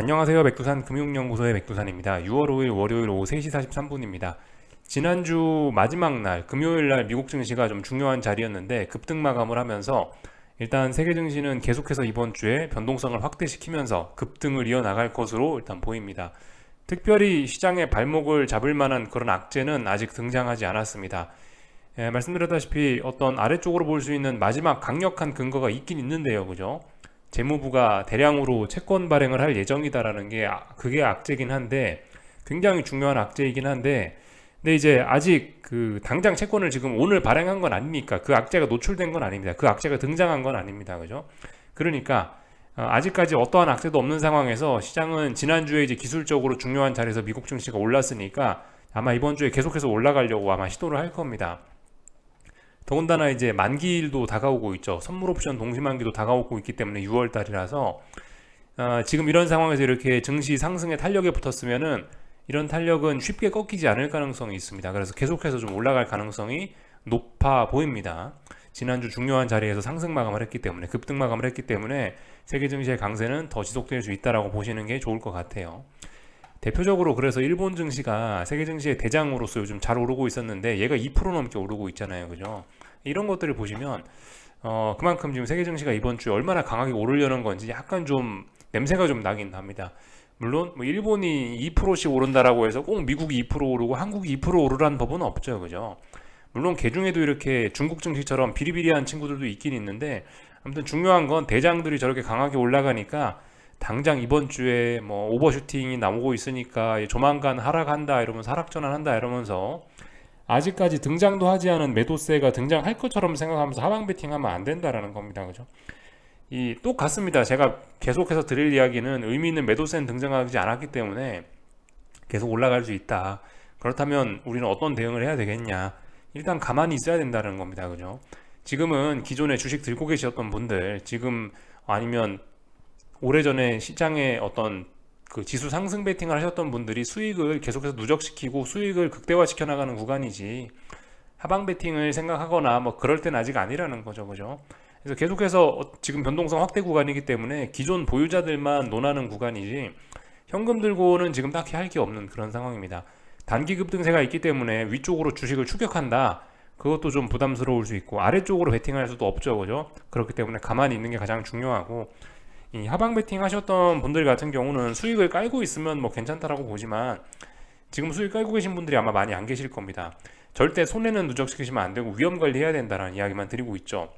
안녕하세요. 백두산 금융연구소의 백두산입니다. 6월 5일 월요일 오후 3시 43분입니다. 지난주 마지막 날 금요일 날 미국 증시가 좀 중요한 자리였는데 급등 마감을 하면서 일단 세계 증시는 계속해서 이번 주에 변동성을 확대시키면서 급등을 이어나갈 것으로 일단 보입니다. 특별히 시장의 발목을 잡을 만한 그런 악재는 아직 등장하지 않았습니다. 말씀드렸다시피 어떤 아래쪽으로 볼 수 있는 마지막 강력한 근거가 있긴 있는데요. 그죠? 재무부가 대량으로 채권 발행을 할 예정이다라는 게 그게 악재긴 한데 굉장히 중요한 악재이긴 한데 근데 이제 아직 그 당장 채권을 지금 오늘 발행한 건 아니니까 그 악재가 노출된 건 아닙니다. 그 악재가 등장한 건 아닙니다. 그죠? 그러니까 아직까지 어떠한 악재도 없는 상황에서 시장은 지난주에 이제 기술적으로 중요한 자리에서 미국 증시가 올랐으니까 아마 이번 주에 계속해서 올라가려고 아마 시도를 할 겁니다. 더군다나 이제 만기일도 다가오고 있죠. 선물 옵션 동시만기도 다가오고 있기 때문에 6월 달이라서 지금 이런 상황에서 이렇게 증시 상승의 탄력에 붙었으면은 이런 탄력은 쉽게 꺾이지 않을 가능성이 있습니다. 그래서 계속해서 좀 올라갈 가능성이 높아 보입니다. 지난주 중요한 자리에서 상승 마감을 했기 때문에 급등 마감을 했기 때문에 세계 증시의 강세는 더 지속될 수 있다라고 보시는 게 좋을 것 같아요. 대표적으로 그래서 일본 증시가 세계 증시의 대장으로서 요즘 잘 오르고 있었는데 얘가 2% 넘게 오르고 있잖아요. 그죠? 이런 것들을 보시면 그만큼 지금 세계 증시가 이번 주에 얼마나 강하게 오르려는 건지 약간 좀 냄새가 좀 나긴 합니다. 물론 뭐 일본이 2%씩 오른다라고 해서 꼭 미국이 2% 오르고 한국이 2% 오르라는 법은 없죠. 그죠? 물론 개중에도 이렇게 중국 증시처럼 비리비리한 친구들도 있긴 있는데 아무튼 중요한 건 대장들이 저렇게 강하게 올라가니까 당장 이번 주에 뭐 오버슈팅이 나오고 있으니까 조만간 하락한다 이러면서 하락 전환한다 이러면서 아직까지 등장도 하지 않은 매도세가 등장할 것처럼 생각하면서 하방 베팅하면 안 된다라는 겁니다. 그죠? 이 똑같습니다. 제가 계속해서 드릴 이야기는 의미 있는 매도세는 등장하지 않았기 때문에 계속 올라갈 수 있다. 그렇다면 우리는 어떤 대응을 해야 되겠냐? 일단 가만히 있어야 된다는 겁니다. 그죠? 지금은 기존에 주식 들고 계셨던 분들, 지금 아니면 오래전에 시장에 어떤 그 지수 상승 베팅을 하셨던 분들이 수익을 계속해서 누적시키고 수익을 극대화시켜 나가는 구간이지 하방 베팅을 생각하거나 뭐 그럴 땐 아직 아니라는 거죠. 그죠? 그래서 계속해서 지금 변동성 확대 구간이기 때문에 기존 보유자들만 논하는 구간이지 현금 들고는 지금 딱히 할 게 없는 그런 상황입니다. 단기 급등세가 있기 때문에 위쪽으로 주식을 추격한다. 그것도 좀 부담스러울 수 있고 아래쪽으로 베팅할 수도 없죠. 그죠? 그렇기 때문에 가만히 있는 게 가장 중요하고 이 하방 베팅 하셨던 분들 같은 경우는 수익을 깔고 있으면 뭐 괜찮다라고 보지만 지금 수익 깔고 계신 분들이 아마 많이 안 계실 겁니다. 절대 손해는 누적시키시면 안 되고 위험 관리해야 된다는 이야기만 드리고 있죠.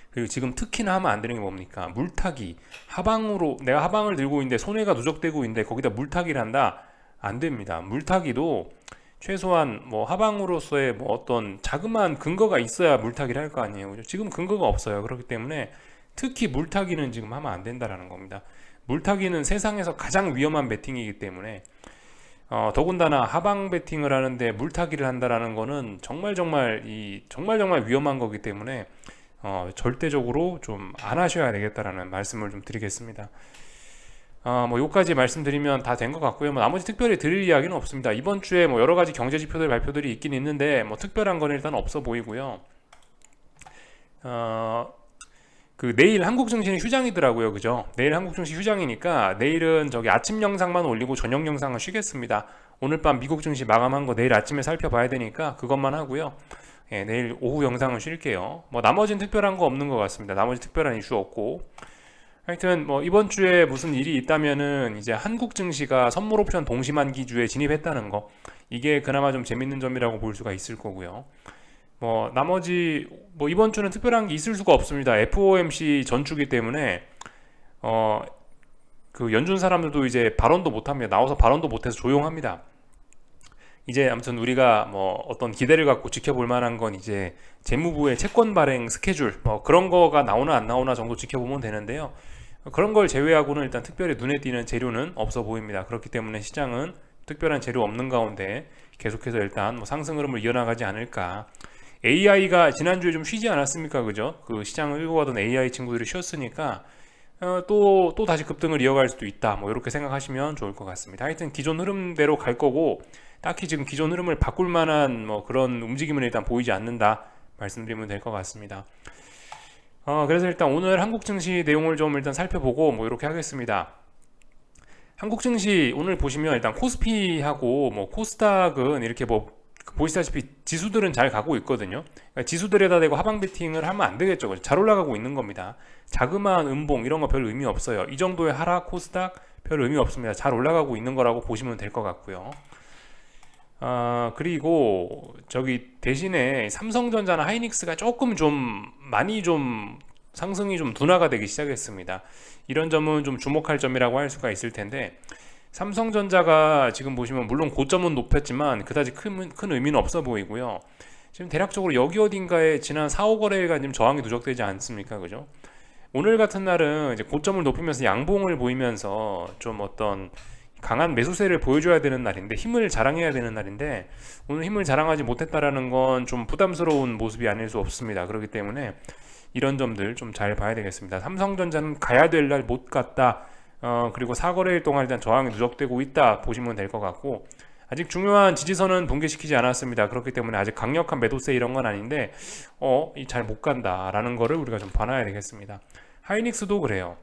그리고 지금 특히나 하면 안 되는 게 뭡니까? 물타기. 하방으로 내가 하방을 들고 있는데 손해가 누적되고 있는데 거기다 물타기를 한다? 안 됩니다. 물타기도 최소한 뭐 하방으로서의 뭐 어떤 자그마한 근거가 있어야 물타기를 할 거 아니에요. 그죠? 지금 근거가 없어요. 그렇기 때문에 특히 물타기는 지금 하면 안 된다라는 겁니다. 물타기는 세상에서 가장 위험한 베팅이기 때문에 더군다나 하방 베팅을 하는데 물타기를 한다라는 거는 정말 위험한 거기 때문에 절대적으로 좀 안 하셔야 되겠다라는 말씀을 좀 드리겠습니다. 뭐 요까지 말씀드리면 다 된 것 같고요. 뭐 나머지 특별히 드릴 이야기는 없습니다. 이번 주에 뭐 여러 가지 경제 지표들 발표들이 있긴 있는데 뭐 특별한 건 일단 없어 보이고요. 그 내일 한국 증시는 휴장이더라고요. 그죠? 내일 한국 증시 휴장이니까 내일은 저기 아침 영상만 올리고 저녁 영상은 쉬겠습니다. 오늘 밤 미국 증시 마감한 거 내일 아침에 살펴봐야 되니까 그것만 하고요. 예, 내일 오후 영상은 쉴게요. 뭐 나머지는 특별한 거 없는 것 같습니다. 나머지 특별한 이슈 없고. 하여튼 뭐 이번 주에 무슨 일이 있다면은 이제 한국 증시가 선물 옵션 동시만기주에 진입했다는 거. 이게 그나마 좀 재밌는 점이라고 볼 수가 있을 거고요. 뭐 나머지 뭐 이번 주는 특별한 게 있을 수가 없습니다. FOMC 전주기 때문에 그 연준 사람들도 이제 발언도 못 합니다. 나와서 발언도 못 해서 조용합니다. 이제 아무튼 우리가 뭐 어떤 기대를 갖고 지켜볼 만한 건 이제 재무부의 채권 발행 스케줄 뭐 그런 거가 나오나 안 나오나 정도 지켜보면 되는데요. 그런 걸 제외하고는 일단 특별히 눈에 띄는 재료는 없어 보입니다. 그렇기 때문에 시장은 특별한 재료 없는 가운데 계속해서 일단 뭐 상승 흐름을 이어나가지 않을까. AI가 지난주에 좀 쉬지 않았습니까? 그죠? 그 시장을 끌고 가던 AI 친구들이 쉬었으니까 또 다시 급등을 이어갈 수도 있다. 뭐 이렇게 생각하시면 좋을 것 같습니다. 하여튼 기존 흐름대로 갈 거고 딱히 지금 기존 흐름을 바꿀 만한 뭐 그런 움직임은 일단 보이지 않는다. 말씀드리면 될 것 같습니다. 그래서 일단 오늘 한국 증시 내용을 좀 일단 살펴보고 뭐 이렇게 하겠습니다. 한국 증시 오늘 보시면 일단 코스피하고 뭐 코스닥은 이렇게 뭐 보시다시피 지수들은 잘 가고 있거든요. 그러니까 지수들에다 대고 하방 베팅을 하면 안 되겠죠. 잘 올라가고 있는 겁니다. 자그마한 음봉 이런 거 별 의미 없어요. 이 정도의 하락 코스닥 별 의미 없습니다. 잘 올라가고 있는 거라고 보시면 될 것 같고요. 그리고 저기 대신에 삼성전자나 하이닉스가 조금 좀 많이 좀 상승이 좀 둔화가 되기 시작했습니다. 이런 점은 좀 주목할 점이라고 할 수가 있을 텐데, 삼성전자가 지금 보시면 물론 고점은 높였지만 그다지 큰 의미는 없어 보이고요. 지금 대략적으로 여기 어딘가에 지난 4, 5거래일간 지금 저항이 누적되지 않습니까? 그죠? 오늘 같은 날은 이제 고점을 높이면서 양봉을 보이면서 좀 어떤 강한 매수세를 보여줘야 되는 날인데, 힘을 자랑해야 되는 날인데 오늘 힘을 자랑하지 못했다라는 건 좀 부담스러운 모습이 아닐 수 없습니다. 그렇기 때문에 이런 점들 좀 잘 봐야 되겠습니다. 삼성전자는 가야 될 날 못 갔다. 그리고 4거래일 동안 일단 저항이 누적되고 있다 보시면 될 것 같고, 아직 중요한 지지선은 붕괴시키지 않았습니다. 그렇기 때문에 아직 강력한 매도세 이런 건 아닌데 잘 못 간다라는 거를 우리가 좀 봐놔야 되겠습니다. 하이닉스도 그래요.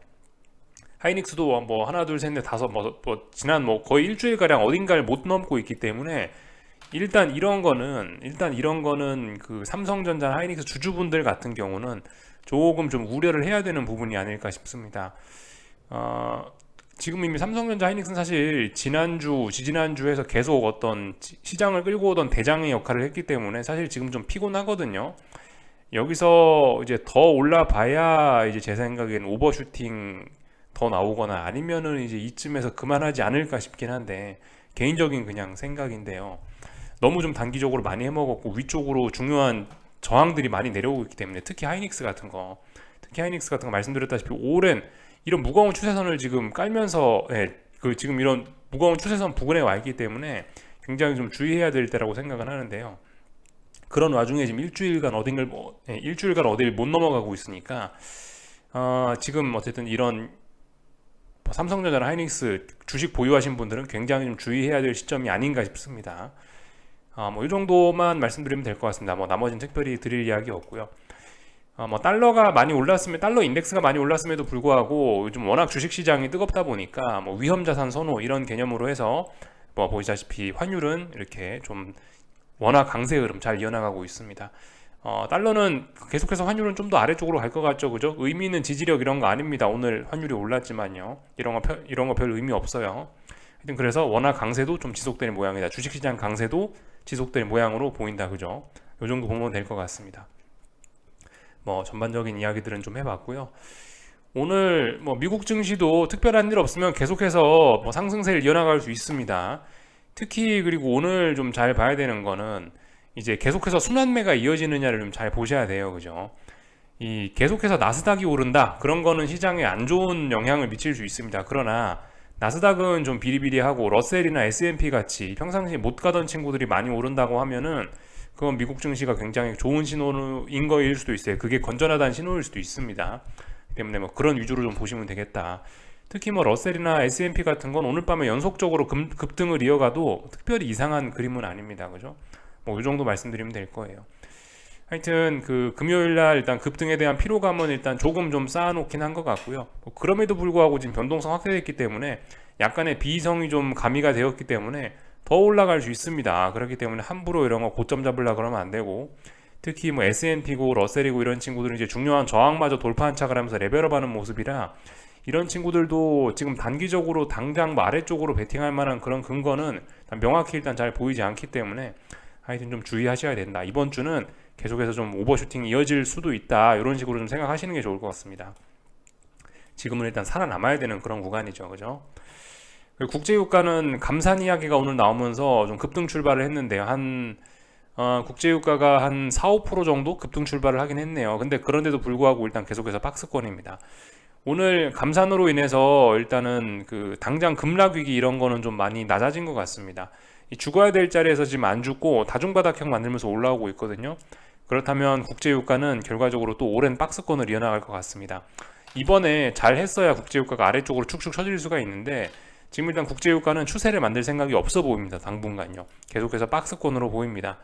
하이닉스도 뭐 하나 둘 셋 넷 다섯 지난 뭐 거의 일주일 가량 어딘가를 못 넘고 있기 때문에 일단 이런 거는 그 삼성전자 하이닉스 주주분들 같은 경우는 조금 좀 우려를 해야 되는 부분이 아닐까 싶습니다. 지금 이미 삼성전자 하이닉스는 사실 지난주, 지지난주에서 계속 어떤 시장을 끌고 오던 대장의 역할을 했기 때문에 사실 지금 좀 피곤하거든요. 여기서 이제 더 올라봐야 이제 제 생각엔 오버슈팅 더 나오거나 아니면은 이제 이쯤에서 그만하지 않을까 싶긴 한데, 개인적인 그냥 생각인데요. 너무 좀 단기적으로 많이 해먹었고 위쪽으로 중요한 저항들이 많이 내려오고 있기 때문에 특히 하이닉스 같은 거 말씀드렸다시피 오랜 이런 무거운 추세선을 지금 깔면서 지금 이런 무거운 추세선 부근에 와 있기 때문에 굉장히 좀 주의해야 될 때라고 생각은 하는데요. 그런 와중에 지금 일주일간 어디를 못 넘어가고 있으니까 지금 어쨌든 이런 삼성전자나 하이닉스 주식 보유하신 분들은 굉장히 좀 주의해야 될 시점이 아닌가 싶습니다. 뭐 이 정도만 말씀드리면 될 것 같습니다. 뭐 나머지는 특별히 드릴 이야기 없고요. 뭐 달러 인덱스가 많이 올랐음에도 불구하고 요즘 워낙 주식 시장이 뜨겁다 보니까 뭐 위험 자산 선호 이런 개념으로 해서 뭐 보시다시피 환율은 이렇게 좀 워낙 강세 흐름 잘 이어나가고 있습니다. 달러는 계속해서 환율은 좀 더 아래쪽으로 갈 것 같죠, 그죠? 의미 있는 지지력 이런 거 아닙니다. 오늘 환율이 올랐지만요. 이런 거 별 의미 없어요. 하여튼 그래서 워낙 강세도 좀 지속되는 모양이다. 주식시장 강세도 지속될 모양으로 보인다, 그죠? 요 정도 보면 될 것 같습니다. 뭐 전반적인 이야기들은 좀 해봤고요. 오늘 뭐 미국 증시도 특별한 일 없으면 계속해서 뭐 상승세를 이어나갈 수 있습니다. 특히 그리고 오늘 좀 잘 봐야 되는 거는 이제 계속해서 순환매가 이어지느냐를 좀 잘 보셔야 돼요, 그죠? 이 계속해서 나스닥이 오른다, 그런 거는 시장에 안 좋은 영향을 미칠 수 있습니다. 그러나 나스닥은 좀 비리비리하고 러셀이나 S&P 같이 평상시에 못 가던 친구들이 많이 오른다고 하면은 그건 미국 증시가 굉장히 좋은 신호인 거일 수도 있어요. 그게 건전하다는 신호일 수도 있습니다. 때문에 뭐 그런 위주로 좀 보시면 되겠다. 특히 뭐 러셀이나 S&P 같은 건 오늘 밤에 연속적으로 급등을 이어가도 특별히 이상한 그림은 아닙니다. 그죠? 뭐 이 정도 말씀드리면 될 거예요. 하여튼 그 금요일날 일단 급등에 대한 피로감은 일단 조금 좀 쌓아놓긴 한 것 같고요. 뭐 그럼에도 불구하고 지금 변동성 확대됐기 때문에 약간의 비이성이 좀 가미가 되었기 때문에 더 올라갈 수 있습니다. 그렇기 때문에 함부로 이런 거 고점 잡으려 그러면 안 되고, 특히 뭐 S&P고 러셀이고 이런 친구들은 이제 중요한 저항마저 돌파 한착을 하면서 레벨업하는 모습이라 이런 친구들도 지금 단기적으로 당장 뭐 아래쪽으로 베팅할 만한 그런 근거는 명확히 일단 잘 보이지 않기 때문에 하여튼 좀 주의하셔야 된다. 이번 주는 계속해서 좀 오버슈팅이 이어질 수도 있다. 이런 식으로 좀 생각하시는 게 좋을 것 같습니다. 지금은 일단 살아남아야 되는 그런 구간이죠. 그죠? 국제유가는 감산 이야기가 오늘 나오면서 좀 급등 출발을 했는데요. 국제유가가 한 4, 5% 정도 급등 출발을 하긴 했네요. 근데 그런데도 불구하고 일단 계속해서 박스권입니다. 오늘 감산으로 인해서 일단은 그 당장 급락 위기 이런 거는 좀 많이 낮아진 것 같습니다. 이 죽어야 될 자리에서 지금 안 죽고 다중바닥형 만들면서 올라오고 있거든요. 그렇다면 국제유가는 결과적으로 또 오랜 박스권을 이어나갈 것 같습니다. 이번에 잘 했어야 국제유가가 아래쪽으로 축축 처질 수가 있는데 지금 일단 국제유가는 추세를 만들 생각이 없어 보입니다. 당분간요. 계속해서 박스권으로 보입니다.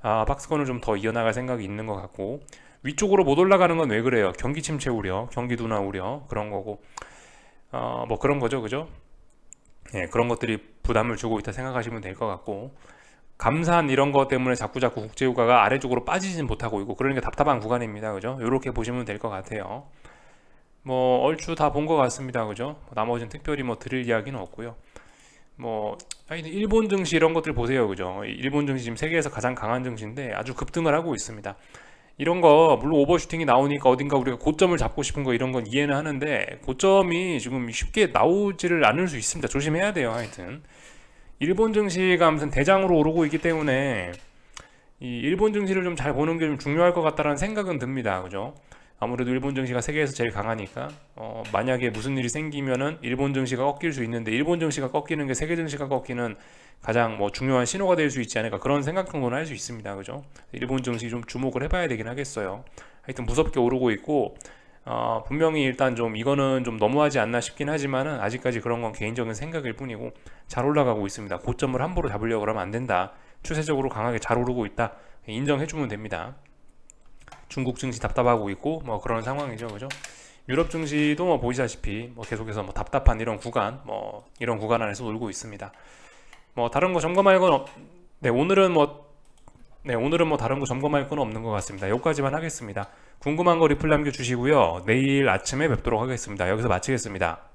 박스권을 좀 더 이어나갈 생각이 있는 것 같고, 위쪽으로 못 올라가는 건 왜 그래요? 경기 침체 우려, 경기 둔화 우려, 그런 거고 뭐 그런 거죠, 그죠? 예, 그런 것들이 부담을 주고 있다 생각하시면 될 것 같고, 감산 이런 것 때문에 자꾸자꾸 국제유가가 아래쪽으로 빠지진 못하고 있고, 그러니까 답답한 구간입니다. 그죠? 이렇게 보시면 될 것 같아요. 뭐 얼추 다 본 것 같습니다. 그죠? 나머지는 특별히 뭐 드릴 이야기는 없고요. 뭐 하여튼 일본 증시 이런 것들 보세요. 그죠? 일본 증시 지금 세계에서 가장 강한 증시인데 아주 급등을 하고 있습니다. 이런 거 물론 오버슈팅이 나오니까 어딘가 우리가 고점을 잡고 싶은 거 이런 건 이해는 하는데, 고점이 지금 쉽게 나오지를 않을 수 있습니다. 조심해야 돼요. 하여튼 일본 증시가 무슨 대장으로 오르고 있기 때문에 이 일본 증시를 좀 잘 보는 게 좀 중요할 것 같다라는 생각은 듭니다. 그죠? 아무래도 일본 증시가 세계에서 제일 강하니까 만약에 무슨 일이 생기면은 일본 증시가 꺾일 수 있는데, 일본 증시가 꺾이는 게 세계 증시가 꺾이는 가장 뭐 중요한 신호가 될 수 있지 않을까, 그런 생각 정도는 할 수 있습니다. 그죠? 일본 증시 좀 주목을 해봐야 되긴 하겠어요. 하여튼 무섭게 오르고 있고, 분명히 일단 좀 이거는 좀 너무하지 않나 싶긴 하지만은 아직까지 그런 건 개인적인 생각일 뿐이고 잘 올라가고 있습니다. 고점을 함부로 잡으려고 하면 안 된다. 추세적으로 강하게 잘 오르고 있다. 인정해주면 됩니다. 중국 증시 답답하고 있고 뭐 그런 상황이죠. 그죠? 유럽 증시도 뭐 보시다시피 뭐 계속해서 뭐 답답한 이런 구간, 뭐 이런 구간 안에서 놀고 있습니다. 뭐 다른 거 점검할 건 네, 오늘은 뭐 다른 거 점검할 건 없는 것 같습니다. 여기까지만 하겠습니다. 궁금한 거 리플 남겨주시고요. 내일 아침에 뵙도록 하겠습니다. 여기서 마치겠습니다.